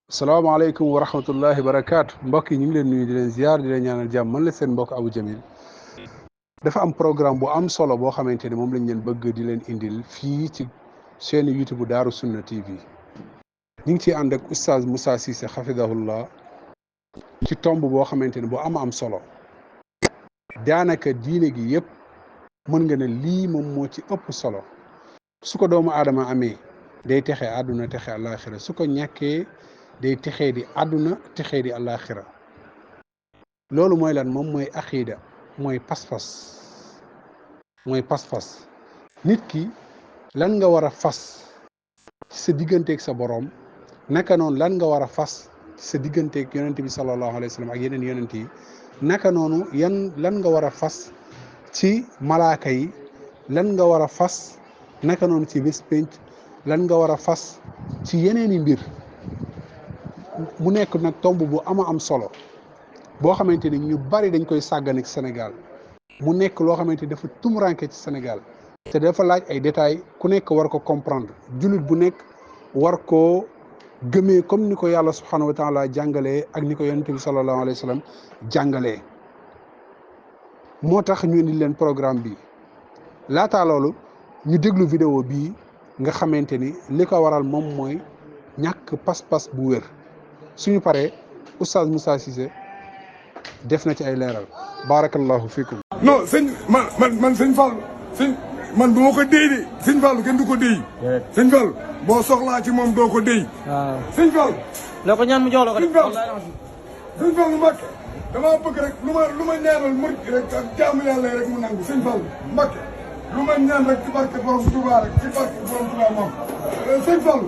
salaamaaleykum wa rahmatullahi barakaatu mbokk yi ñu ngi leen nuyu di leen ziar di leen ñaanal jàmm man la seen mbokk Abou Jamil dafa am programme bu am solo boo xamante ne moom lañ leen bëgg di leen indil fii ci chaîne YouTube bu Daaru Sunna TV ñu ngi ciy ànd ak oustaz Moussa Cissé xafidahullah ci tomb boo xamante ne bu am solo daanaka diine gi yëpp mën nga ne lii moom moo ci ëpp solo su ko doomu aadama amee day texe àdduna texe àllaaxira su ko ñàkkee day texee di àdduna texee di àllaaxira loolu mooy lan moom mooy aqiida mooy pas-pas nit ki lan nga war a fas ci sa digganteeg sa boroom naka noonu lan nga war a fas ci sa digganteeg yonent bi sallallahu alayhi wa sallam ak yeneen yonent yi naka noonu lan nga war a fas ci malaaka yi lan nga war a fas naka noonu ci bés pénc lan nga war a fas ci yeneeni mbir mu nekk nag tomb bu am solo boo xamante ni ñu bari dañ koy sàggane ci Sénégal mu nekk loo xamante ni dafa tumuranke ci Sénégal te dafa laaj ay détails ku nekk war ko comprendre jullit bu nekk war koo gëmee comme ni ko yàlla subhanahu wa taala jàngalee ak ni ko yonent bi sallallahu alayhi wa sallam jàngalee moo tax ñu indi leen programme bi laataa loolu ñu déglu vidéo bii nga xamante ni li ko waral moom mooy ñàkk pas-pas bu wér suñu paree oustaz Moussa Cissé def na ci ay leeral barakallahu fikum non sëñ man sëñ Fall sëñ man du ma ko déy de sëñ Fall kenn du ko déy sëñ Fall boo soxlaa ci moom doo ko déy waaw sëñ Fall loo ko ñaan mu jox la ko sëñ Fall Mbacke damaa bëgg rek lu ma ñaanal murid rek ak jaamu yàlla rek mu nangu sëñ Fall Mbacke lu ma ñaan rek ci barke borom Touba rek ci barke borom Touba moom sëñ Fall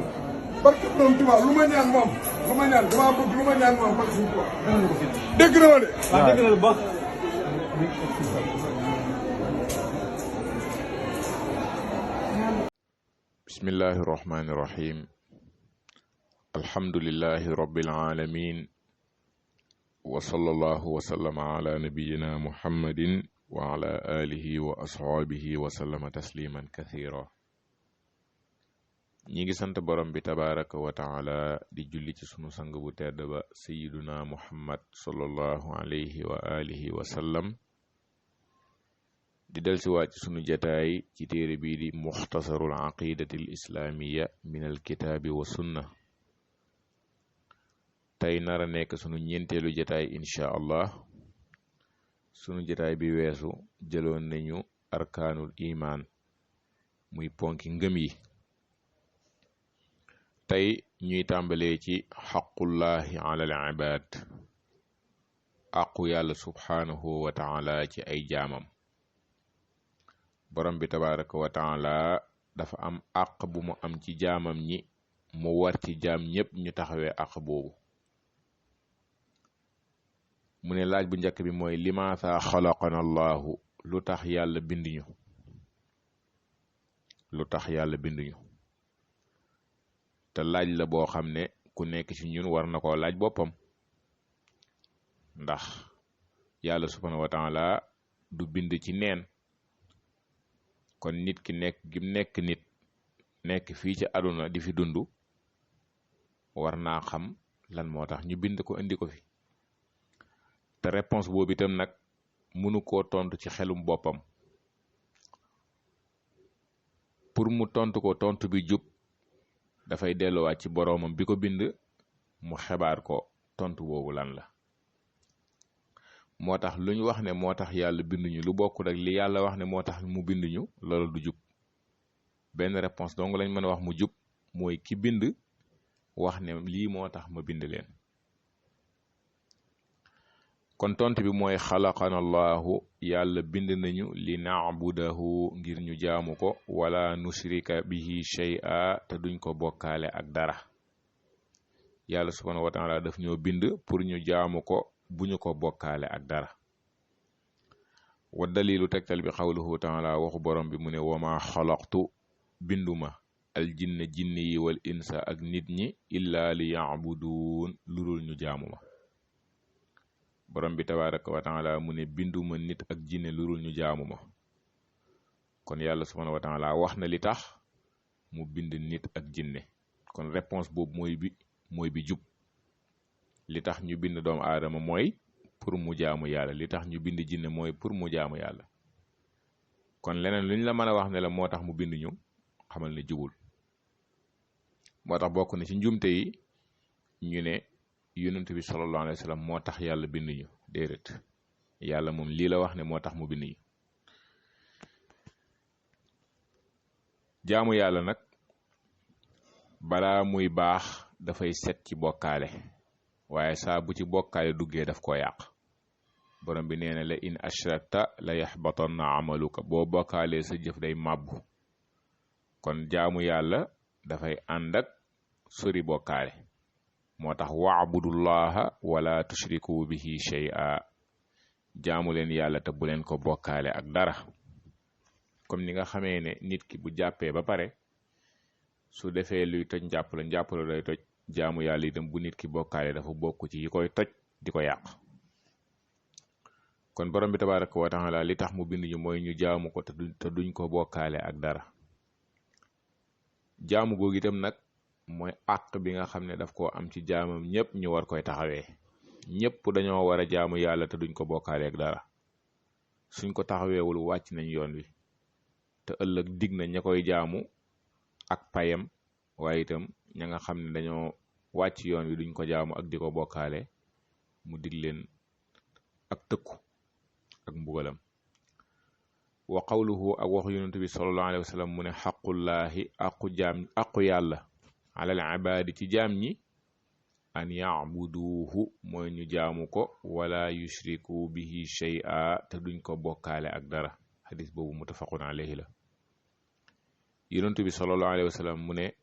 barke borom Touba lu ma ñaan moom lu ma ñaan damaa bëgg lu ma ñaan moom barke sëñ Touba dégg na ma de waaw dégg na lu baax bismillahi irrahmani irrahim alhamdulilahi rabbil alamin wa sallallahu wa sallama ala nabiyina muhammadin wa ala alihi wa ashaabihi wa sallama tasliman kathira ñi ngi sant borom bi tabaraka wa taala di julli ci sunu sang bu tedd ba sayiduna muhammad sallallahu alayhi wa alihi wa sallam di del si waat ci sunu jataay ci téere bii di muxtasarul aqidati al islaamiya min al kitaabi wa sunna tey nara nekk sunu ñeenteelu jataay incha allah sunu jataay bi weesu jëloon nañu arkaanul imaan muy ponki ngëm yi tey ñuy tàmbalee ci xaqullahi ala al ibaad aqu yàlla subhaanahu wa taala ci ay jaamam borom bi tabaraka wa taala dafa am àq bu mu am ci jaamam ñi mu war ci jaam ñépp ñu taxawee àq boobu mu ne laaj bu njëkk bi mooy limaasa xalaqana allahu lu tax yàlla binduñu te laaj la boo xam ne ku nekk ci ñun war na koo laaj boppam ndax yàlla subhanahu wa taala du bind ci neen kon nit ki nekk gi nekk nit nekk fii ci àdduna di fi dund war naa xam lan moo tax ñu bind ko indi ko fi te réponse boobu itam nag mënu koo tontu ci xelum boppam pour mu tontu ko tontu bi jub dafay delluwaat ci boroomam bi ko bind mu xebaar ko tontu boobu lan la moo tax lu ñu wax ne moo tax yàlla binduñu lu bokk rek li yàlla wax ne moo tax mu binduñu loolu du jub benn réponse dong lañ mën a wax mu jub mooy ki bind wax ne lii moo tax ma bind leen kon tontu bi mooy xalaqana allahu yàlla bind nañu li naabudahu ngir ñu jaamu ko wala nushrika bihi shay'a te duñ ko bokkaale ak dara yàlla subhanahu wa taala daf ñoo bind pour ñu jaamu ko bu ñu ko bokkaale ak dara wa dalilu tegtal bi xawluhu taala waxu borom bi mu ne wama xalaqtu binduma al jinne yi wal insa ak nit ñi illa li yaabuduun lurul ñu jaamu ma borom bi tabaraka wa taala mu ne binduma nit ak jinne lurul ñu jaamu ma kon yàlla subhanahu wa taala wax na li tax mu bind nit ak jinne kon réponse boobu mooy bi jub li tax ñu bind doomu aadama mooy pour mu jaamu yàlla, li tax ñu bind jinne mooy pour mu jaamu yàlla. kon leneen lu ñu la mën a wax ne la moo tax mu bind ñu xamal ne jubul. moo tax bokk na ci njumte yi ñu ne yonent bi sallallahu alayhi wa sallam moo tax yàlla bind ñu. déedéet, yàlla moom lii la wax ne moo tax mu bind ñu. jaamu yàlla nag balaa muy baax dafay set ci bokkaale, waaye saa bu ci bokkaale duggee daf koo yàq. borom bi nee na la in ashrakta la yaxbatanna amaluka, boo bokkaalee sa jëf day màbbu. kon jaamu yàlla dafay ànd ak sori bokkaale. moo tax waabudullaha wala tushriku bihi shay'a, jaamu leen yàlla te bu leen ko bokkaale ak dara. comme ni nga xamee ne nit ki bu jàppee ba pare su defee luy toj njàpp la day toj, jaamu yàlla itam bu nit ki bokkaale dafa bokk ci yi koy toj di ko yàq. kon borom bi tabaraka wa taala li tax mu bind ñu mooy ñu jaamu ko te duñ ko bokkaale ak dara. jaamu googu itam nag mooy àq bi nga xam ne daf koo am ci jaamam ñëpp ñu war koy taxawee. ñëpp dañoo war a jaamu yàlla te duñ ko bokkaale ak dara. suñ ko taxaweewul wàcc nañ yoon wi te ëllëg dig na ña koy jaamu ak payam, waaye itam ña nga xam ne dañoo wàcc yoon wi duñ ko jaamu ak di ko bokkaale mu dig leen ak tëkku ak mbugalam. wa qawluhu ak waxu yonent bi sallallahu alayhi wa sallam mu ne xaqullaahi aqu yàlla alal ibaadi ci jaam ñi an yaabuduuhu mooy ñu jaamu ko wala yushriku bihi shay'a te duñ ko bokkaale ak dara. xadis boobu muttafaqun alayhi la. yonent bi sallallahu alayhi wa sallam mu ne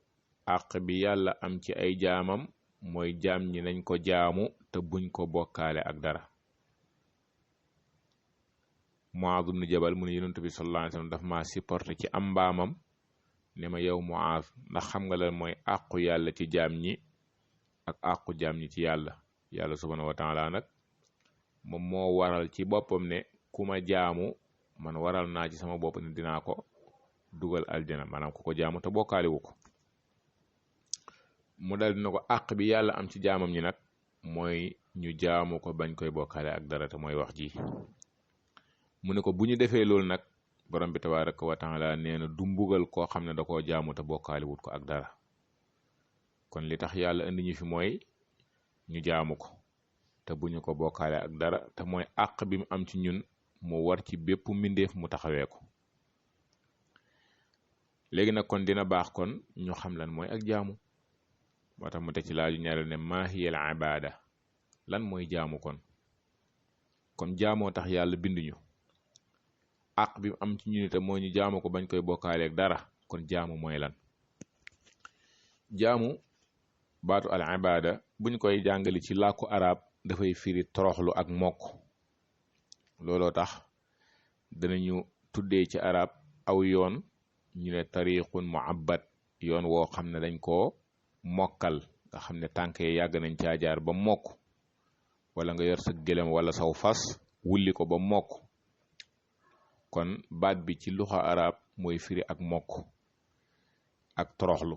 àq bi yàlla am ci ay jaamam mooy jaam ñi nañ ko jaamu te buñ ko bokkaale ak dara. Muaaz ibn Jabal mu ne yonent bi sallallahu alayhi wa sallam daf maa supporté ci am mbaamam ne ma yow Muaaz ndax xam nga la mooy àqu yàlla ci jaam ñi ak àqu jaam ñi ci yàlla. yàlla subhanahu wa taala nag moom moo waral ci boppam ne ku ma jaamu man waral naa ci sama bopp ne dinaa ko dugal aljana, maanaam ku ko jaamu te bokkaale wu ko. mu dal dina ko àq bi yàlla am ci jaamam ñi nag mooy ñu jaamu ko bañ koy bokkaale ak dara te mooy wax ji. mu ne ko bu ñu defee loolu nag borom bi tabaraka wa taala nee na du mbugal koo xam ne da koo jaamu te bokkaale wut ko ak dara. kon li tax yàlla indi ñu fi mooy ñu jaamu ko te bu ñu ko bokkaale ak dara te mooy àq bi mu am ci ñun mu war ci bépp mbindeef mu taxawee ko. léegi nag kon dina baax kon ñu xam lan mooy ak jaamu. moo tax mu teg ci laaju ñaareel ne maa hiya al ibaada, lan mooy jaamu kon jaamoo tax yàlla binduñu. àq bi mu am ci ñu itam mooy ñu jaamu ko bañ koy bokkaale ak dara. kon jaamu mooy lan? jaamu baatu al ibaada buñ koy jàngali ci làkku arab dafay firi toroxlu ak mokk. looloo tax danañu tuddee ci arab aw yoon ñu ne tariqun muabbad, yoon woo xam ne dañ koo mokkal, nga xam ne tànk yi yàgg nañ caa jaar ba mokk, wala nga yor sa gëlëm wala saw fas wulli ko ba mokk. kon baat bi ci luxa arab mooy firi ak mokk ak toroxlu.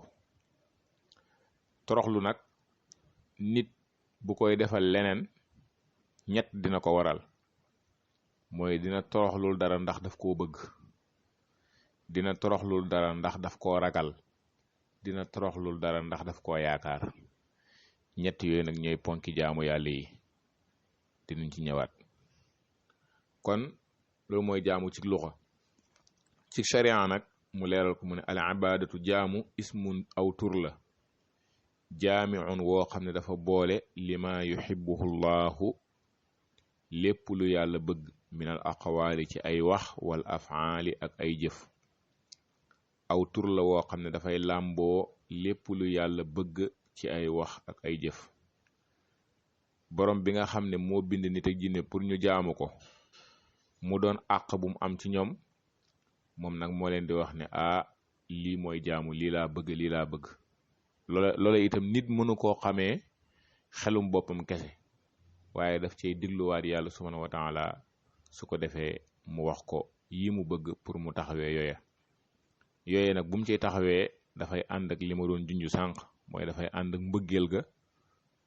toroxlu nag nit bu koy defal leneen ñett dina ko waral. mooy dina toroxlul dara ndax daf koo bëgg, dina toroxlul dara ndax daf koo ragal, dina toroxlul dara ndax daf koo yaakaar. ñett yooyu nag ñooy ponki jaamu yàlla yi, dinañ ci ñëwaat. kon loolu mooy jaamu ci luxa. ci sharia nag mu leeral ko mu ne al ibadatu jaamu ismun aw tur la jaamiun woo xam ne dafa boole lima yuhibbuhu llahu lépp lu yàlla bëgg min al aqwaali ci ay wax wal afaali ak ay jëf. aw tur la woo xam ne dafay làmboo lépp lu yàlla bëgg ci ay wax ak ay jëf. borom bi nga xam ne moo bind nit ak jinne pour ñu jaamu ko mu doon àq bu mu am ci ñoom, moom nag moo leen di wax ne lii mooy jaamu, lii laa bëgg, lii laa bëgg. loola itam nit mënu koo xamee xelum boppam kese, waaye daf cay digluwaat yàlla subhanahu wa taala su ko defee mu wax ko yi mu bëgg pour mu taxawee yooya nag bu mu ciy taxawee dafay ànd ak li ma doon junju sànq, mooy dafay ànd ak mbëggeel ga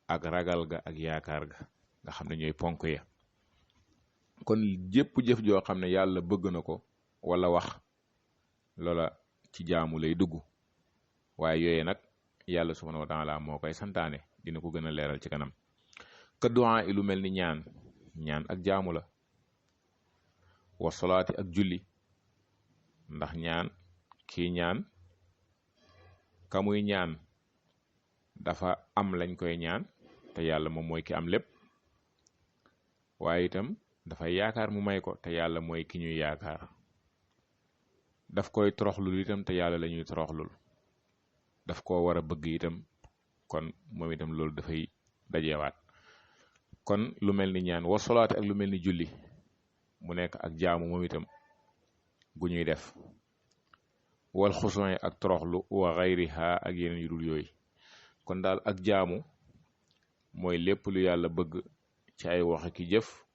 ak ragal ga ak yaakaar ga nga xam ne ñooy ponk ya. kon jépp jëf joo xam ne yàlla bëgg na ko wala wax loola ci jaamu lay dugg, waaye yooye nag yàlla subhanahu wa taala moo koy santaane, dina ko gën a leeral ci kanam. ka du'a lu mel ni ñaan ak jaamu la, wa solaati ak julli, ndax kii ñaan ka muy ñaan dafa am lañ koy ñaan te yàlla moom mooy ki am lépp, waaye itam dafay yaakaar mu may ko te yàlla mooy ki ñuy yaakaar. daf koy toroxlul itam te yàlla la ñuy toroxlul, daf koo war a bëgg itam, kon moom itam loolu dafay dajewaat. kon lu mel ni ñaan wa solaate ak lu mel ni julli mu nekk ak jaamu moom itam gu ñuy def, wal xusuun ak toroxlu wa xayriha ak yeneen yu dul yooyu. kon daal ak jaamu mooy lépp lu yàlla bëgg ci ay wax ki jëf.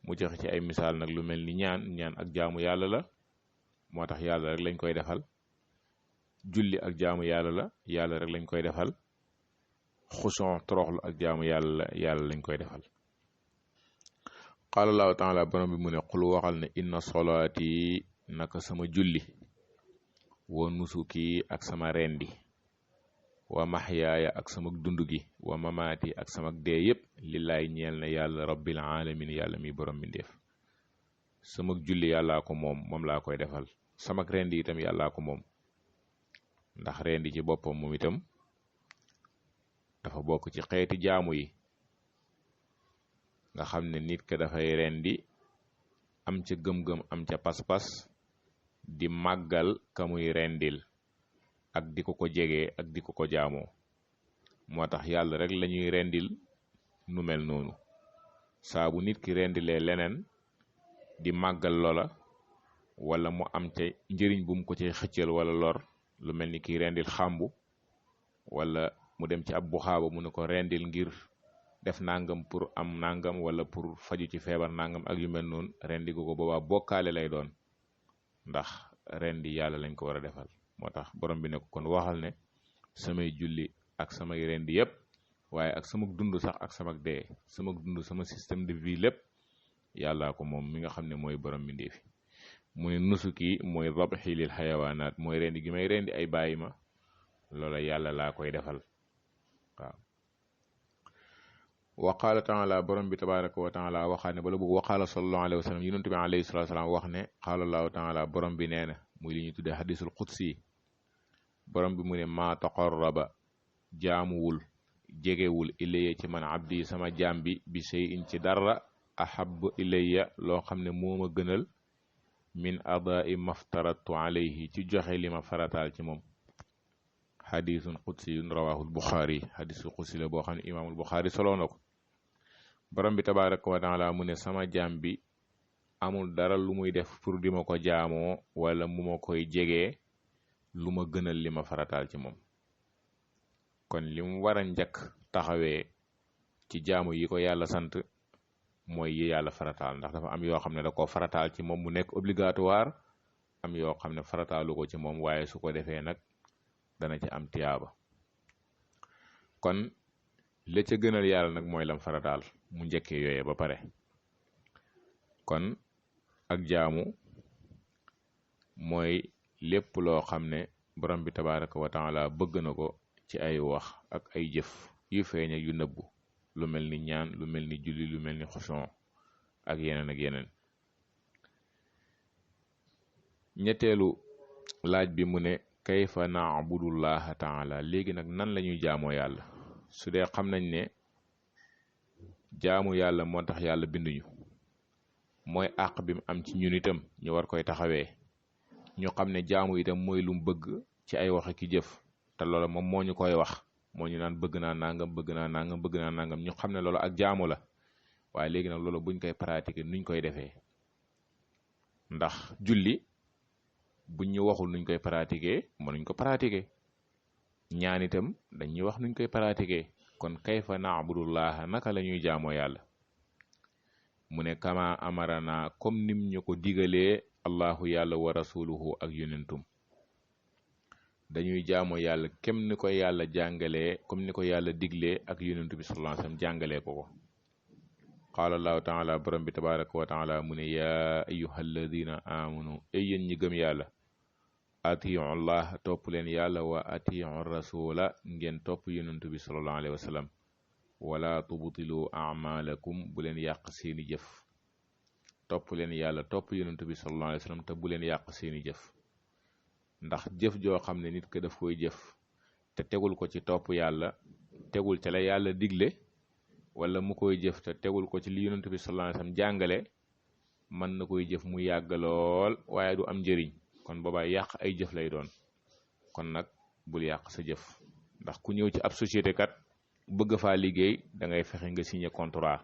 mu joxe ci ay misaal nag lu mel ni ñaan ak jaamu yàlla la, moo tax yàlla rek lañ koy defal. julli ak jaamu yàlla rek lañ koy defal. xusuun toroxlu ak jaamu yàlla lañ koy defal. qaala allahu taala, borom bi mu ne xul waxal ne inna solaati naka sama julli, wa nusuki ak sama rendi, wa maxyaaya ak sama dund gi, wa mamaati ak sama dee yépp lillaay ñeel na yàlla rabbil alamin, yàlla mi borom mbindeef. sama julli yàllaa ko moom laa koy defal. sama rendi itam yàllaa ko moom, ndax rendi ci boppam moom itam dafa bokk ci xeeti jaamu yi nga xam ne nit ka dafay rendi am ca gëm-gëm, am ca pas-pas, di màggal ka muy rendil ak di ko jegee ak di ko jaamoo. moo tax yàlla rek lañuy rendil nu mel noonu. saa bu nit ki rendilee leneen di màggal loola, wala mu am ca njëriñ bu mu ko ci xëccal wala lor, lu mel ni kii rendil xàmbu, wala mu dem ci ab buxaaba mu ne ko rendil ngir def nangam pour am nangam, wala pour faju ci feebar nangam ak yu mel noonu, rendi ko boobaa bokkaale lay doon, ndax rendi yàlla lañ ko war a defal. moo tax borom bi ne ko kon waxal ne samay julli ak samay rendi yépp, waaye ak sama dund sax ak sama dee, sama dund, sama système de vie lépp yàllaa ko moom mi nga xam ne mooy borom bi ndeefi. mu ne nusuki mooy dabxi lil xayawaanaat, mooy rendi gi may rendi ay bàyyi ma, loola yàlla laa koy defal. waaw. wa qaala taala, borom bi tabaraka wa taala waxaa ne bala boobu wa qaala sallallahu alayhi wa sallam, yonent bi alayhi salatu salaam wax ne qaala allahu taala, borom bi nee na, muy li ñuy tuddee hadisul qudsi. borom bi mu ne maa taqarraba jaamuwul jegewul ilayya ci man abdi sama jaam bi shay'in ci dara ahab ilayya loo xam ne moo ma gënal min adaa'i maftaratu alayhi ci joxe li ma farataal ci moom. xadisun qudsiyun rawahul buxaari, xadisul qudsi la boo xam ne imaamul buxaari soloo na ko. borom bi tabaraka wa taala mu ne sama jaam bi amul dara lu muy def pour di ma ko jaamoo wala mu ma koy jegee lu ma gënal li ma farataal ci moom. kon li mu war a njëkk taxawee ci jaamu yi ko yàlla sant mooy yi yàlla farataal, ndax dafa am yoo xam ne da koo farataal ci moom mu nekk obligatoire, am yoo xam ne farataalu ko ci moom waaye su ko defee nag dana ci am tiyaaba. kon la ca gënal yàlla nag mooy lam farataal, mu njëkkee yooye ba pare. kon ak jaamu mooy lépp loo xam ne borom bi tabaraka wa taala bëgg na ko ci ay wax ak ay jëf yu feeñ ak yu nëbbu, lu mel ni ñaan, lu mel ni julli, lu mel ni xuson ak yeneen. ñetteelu laaj bi mu ne kayfa na'budullaha taala, léegi nag nan la ñuy jaamoo yàlla. su dee xam nañ ne jaamu yàlla moo tax yàlla binduñu, mooy àq bi mu am ci ñun itam ñu war koy taxawee, ñu xam ne jaamu itam mooy lu mu bëgg ci ay wax ki jëf, te loola moom moo ñu koy wax, moo ñu naan bëgg naa nangam, bëgg naa nangam, bëgg naa nangam, ñu xam ne loolu ak jaamu la. waaye léegi nag loolu buñ koy pratiquer nuñ koy defee, ndax julli buñ ñu waxul nuñ koy pratiquer mënuñ ko pratiquer. ñaan itam dañuy wax nuñ koy pratiquer. kon kayfa na'budullaha, naka la ñuy jaamoo yàlla. mu ne kama amarana, comme nim ñu ko digalee allahu yàlla wa rasuluhu ak yonentum. dañuy jaamu yàlla kem ni ko yàlla jàngalee comme ni ko yàlla diglee ak yonent bi sallallahu alayhi wasallam jàngalee ko qaala allahu taala borom bi tabaraka wa taala mu ne yaa ayyuha alladina amanu ay yéen ñi gëm yàlla atiu allah topp leen yàlla wa atiu rasula ngeen topp yonent bi sallallahu alayhi wasallam wala tubtilu amalakum bu leen yàq seeni jëf topp leen yàlla topp yonent bi sallallahu alayhi wasallam te bu leen yàq seeni jëf ndax jëf joo xam ne nit ka daf koy jëf te tegul ko ci topp yàlla tegul ca la yàlla digle wala mu koy jëf te tegul ko ci li yonent bi sallallahu alayhi wasallam jàngale mën na koy jëf mu yàgg lool waaye du am njëriñ kon boobaa yàq ay jëf lay doon kon nag bul yàq sa jëf ndax ku ñëw ci ab société kat bëgg faa liggéey da ngay fexe nga signé contrat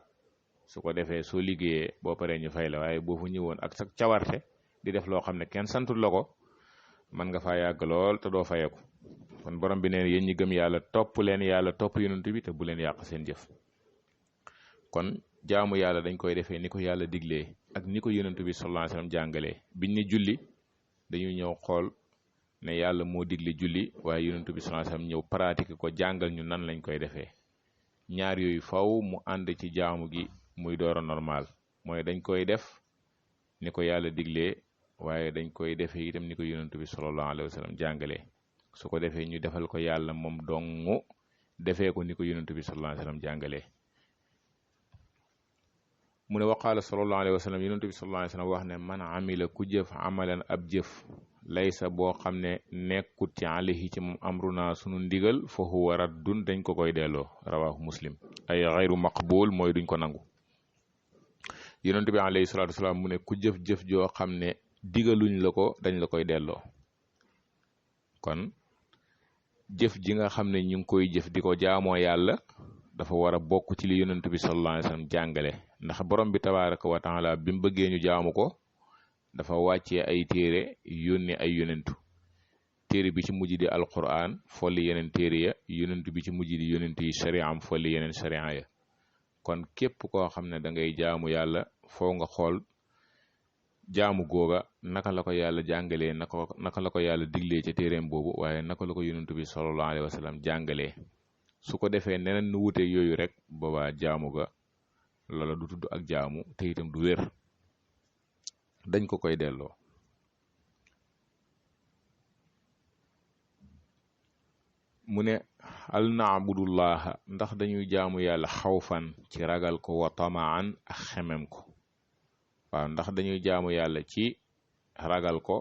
su ko defee soo liggéeyee boo paree ñu fay la waaye boo fa ñëwoon ak sa cawarte di def loo xam ne kenn santul la ko man nga faa yàgg lool te doo fayeku kon borom bi neen yéen ñi gëm yàlla topp leen yàlla topp yonent bi te bu leen yàq seen jëf kon jaamu yàlla dañ koy defee ni ko yàlla diglee ak ni ko yonent bi sallallahu alayhi wasallam jàngalee biñ ne julli dañuy ñëw xool ne yàlla moo digle julli waaye yonent bi sallallahu alayhi wasallam ñëw pratique ko jàngal ñu nan lañ koy defee ñaar yooyu faw mu ànd ci jaamu gi muy door a normal mooy dañ koy def ni ko yàlla diglee waaye dañ koy defee itam ni ko yonent bi sallallahu alayhi wasallam jàngalee su ko defee ñu defal ko yàlla moom dongu defee ko ni ko yonent bi sallallahu alayhi wasallam jàngalee mu ne waqaala sallallahu alayhi wasallam yonent bi sallallahu alayhi wasallam wax ne man amila ku jëf amalan ab jëf laysa boo xam ne nekkut ci alayhi ci moom amruna sunu ndigal fa huwa raddun dañ ko koy delloo rawahu muslim ay xayru maqbul mooy duñ ko nangu yonent bi alayhi salatu wasalaam mu ne ku jëf-jëf joo xam ne digaluñ la ko dañ la koy delloo kon jëf ji nga xam ne ñu ngi koy jëf di ko jaamoo yàlla dafa war a bokk ci li yonent bi sallallahu alayhi wasallam jàngale ndax borom bi tabaraka wa taala bi mu bëggee ñu jaamu ko dafa wàccee ay téere yónni ay yonentu téere bi ci mujj di alquran folli yeneen téere ya yonentu bi ci mujj di yonent yi sharia am folli yeneen sharia ya kon képp koo xam ne da ngay jaamu yàlla foo nga xool jaamu googa naka la ko yàlla jàngalee naka la ko yàlla diglee ca téereem boobu waaye naka la ko yonent bi sallallahu alayhi wasallam jàngalee su ko defee neneen nu wute yooyu rek boobaa jaamu ga loola du tudd ak jaamu te itam du wér dañ ko koy delloo mu ne al naabudullaha ndax dañuy jaamu yàlla xawfan ci ragal ko wa tamaan ak xemem ko waaw ndax dañuy jaamu yàlla ci ragal ko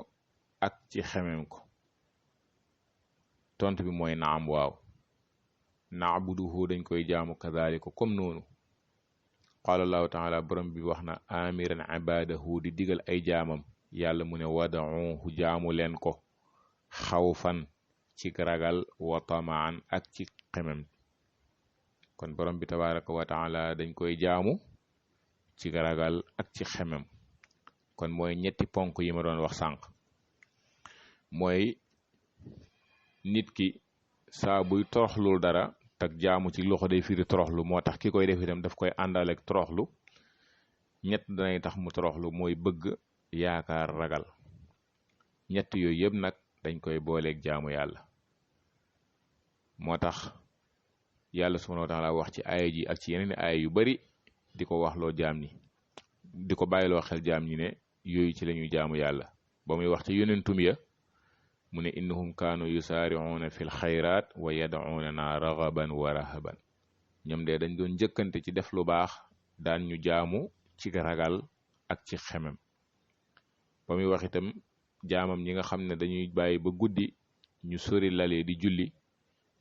ak ci xemem ko tontu bi mooy naam waaw naabuduhu dañ koy jaamu kadhalika comme noonu qaala allahu taala borom bi wax na amiran ibadahu di digal ay jaamam yàlla mu ne wad'uhu jaamu leen ko xawfan ci ragal wa tamaan ak ci xemem kon borom bi tabaraka wa taala dañ koy jaamu ci ragal ak ci xemem kon mooy ñetti ponk yi ma doon wax sànq mooy nit ki saa buy toroxlul dara tak jaamu ci loxo day firi toroxlu moo tax ki koy def itam daf koy àndal ak toroxlu ñett danay tax mu toroxlu mooy bëgg yaakaar ragal ñett yooyu yëpp nag dañ koy booleeg jaamu yàlla moo tax yàlla subhanahu wa taala wax ci aaya ji ak ci yeneen aaya yu bari di ko waxloo jaam ñi di ko bàyyiloo xel jaam ñi ne yooyu ci lañuy jaamu yàlla ba muy wax ci yonentum ya mu ne innahum kaanu yusaari'uuna fil xayraat wa yad'uunana raghaban wa rahaban ñoom de dañ doon njëkkante ci def lu baax daan ñu jaamu ci ragal ak ci xemem ba muy wax itam jaamam ñi nga xam ne dañuy bàyyi ba guddi ñu sori lalee di julli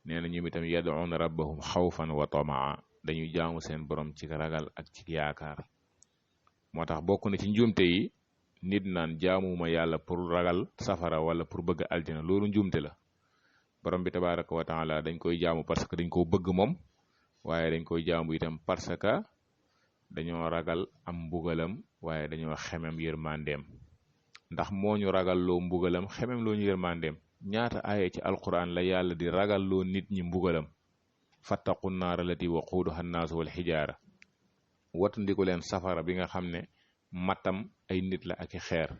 nee na ñoom itam yad'uuna rabbahum xawfan wa tamaa dañuy jaamu seen borom ci ragal ak ci yaakaar moo tax bokk na ci njuumte yi nit naan jaamuma yàlla pour ragal safara wala pour bëgg aljana loolu njuumte la borom bi tabaraka wa taala dañ koy jaamu parce que dañ koo bëgg moom waaye dañ koy jaamu itam parce que dañoo ragal am mbugalam waaye dañoo xemem yërmandeem ndax moo ñu ragal loo mbugalam xemem loo ñu yërmandeem ñaata aaya ci alquran la yàlla di ragal loo nit ñi mbugalam fattaqu naara lati waquuduha annaasu wal xijaara watandiku leen safara bi nga xam ne matam ay nit la ak i xeer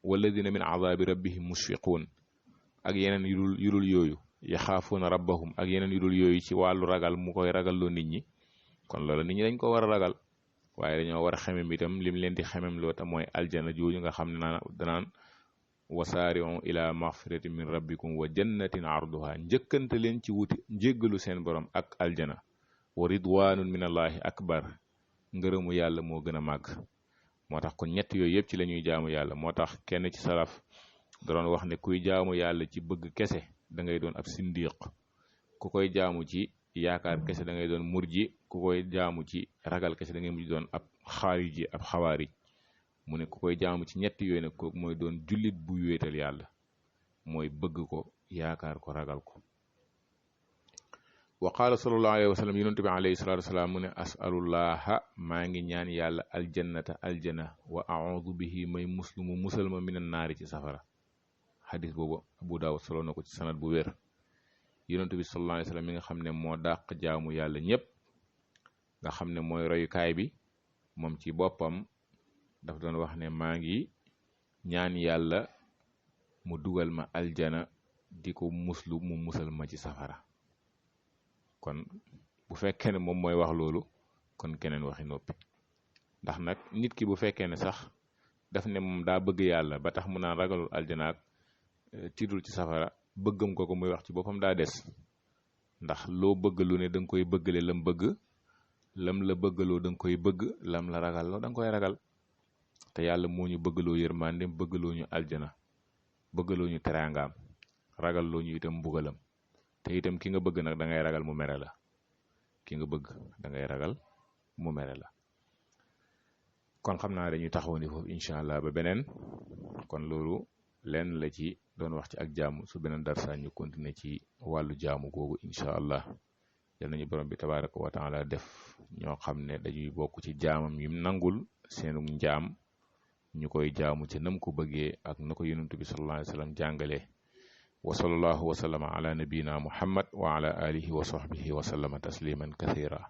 walladina min azabi rabbihim mushfiquun ak yeneen yu dul yooyu yaxaafuuna rabbahum ak yeneen yu dul yooyu ci wàllu ragal mu koy ragalloo nit ñi kon loolu nit ñi dañ ko war a ragal waaye dañoo war a xemem itam lim leen di xemem loo ta mooy aljana jooju nga xam ne danaan wasaari'u ila maxfirati min rabbikum wa jannatin arduha njëkkante leen ci wuti njéggalu seen borom ak aljana wa ridwanun min allahi akbar ngërëmu yàlla moo gën a màgg moo tax kon ñett yooyu yëpp ci la ñuy jaamu yàlla moo tax kenn ci salaf da doon wax ne kuy jaamu yàlla ci bëgg kese da ngay doon ab sindiq ku koy jaamu ci yaakaar kese da ngay doon murji ku koy jaamu ci ragal kese da ngay mujj doon ab xaariji ab xawaarij mu ne ku koy jaamu ci ñett yooyu nag kooku mooy doon jullit bu wéetal yàlla mooy bëgg ko yaakaar ko ragal ko wa qaala sallallahu alayhi wa sallam yonent bi alayhi salatu wasalaam mu ne asalullaha maa ngi ñaan yàlla aljannata aljana wa a'udhu bihi may muslimu musal ma minan naari ci safara xadis boobu Abu Daawud solo na ko ci sanad bu wér yonent bi sallallahu alayhi wa sallam mi nga xam ne moo dàq jaamu yàlla ñëpp nga xam ne mooy royukaay bi moom ci boppam daf doon wax ne maa ngi ñaan yàlla mu dugal ma aljana di ko muslu mu musal ma ci safara kon bu fekkee ne moom mooy wax loolu kon keneen waxi noppi ndax nag nit ki bu fekkee ne sax daf ne moom daa bëgg yàlla ba tax mu naan ragalul aljana ak tiitul ci safara bëggam ko muy wax ci boppam daa des ndax loo bëgg lu ne da nga koy bëggale lam bëgg lam la bëggaloo da nga koy bëgg lam la ragalloo da nga koy ragal te yàlla moo ñu bëggaloo yërmandeem bëggaloo ñu aljana bëggaloo ñu teraangaam ragalloo ñu itam mbugalam te itam ki nga bëgg nag da ngay ragal mu mere la ki nga bëgg da ngay ragal mu mere la kon xam naa dañuy taxaw ni foofu incha allah ba beneen kon loolu lenn la ci doon wax ci ak jaamu su beneen darsa ñu continuer ci wàllu jaamu googu incha allah yal nañu borom bi tabaraka wa taala def ñoo xam ne dañuy bokk ci jaamam yim nangul seenu njaam ñu koy jaamu ci nam ko bëggee ak na ko yonent bi sallallahu alayhi wa sallam jàngalee wa sallallahu wa sallama ala nabiyina muhammad wa ala alihi wa sahbihi wa sallama tasliman kathira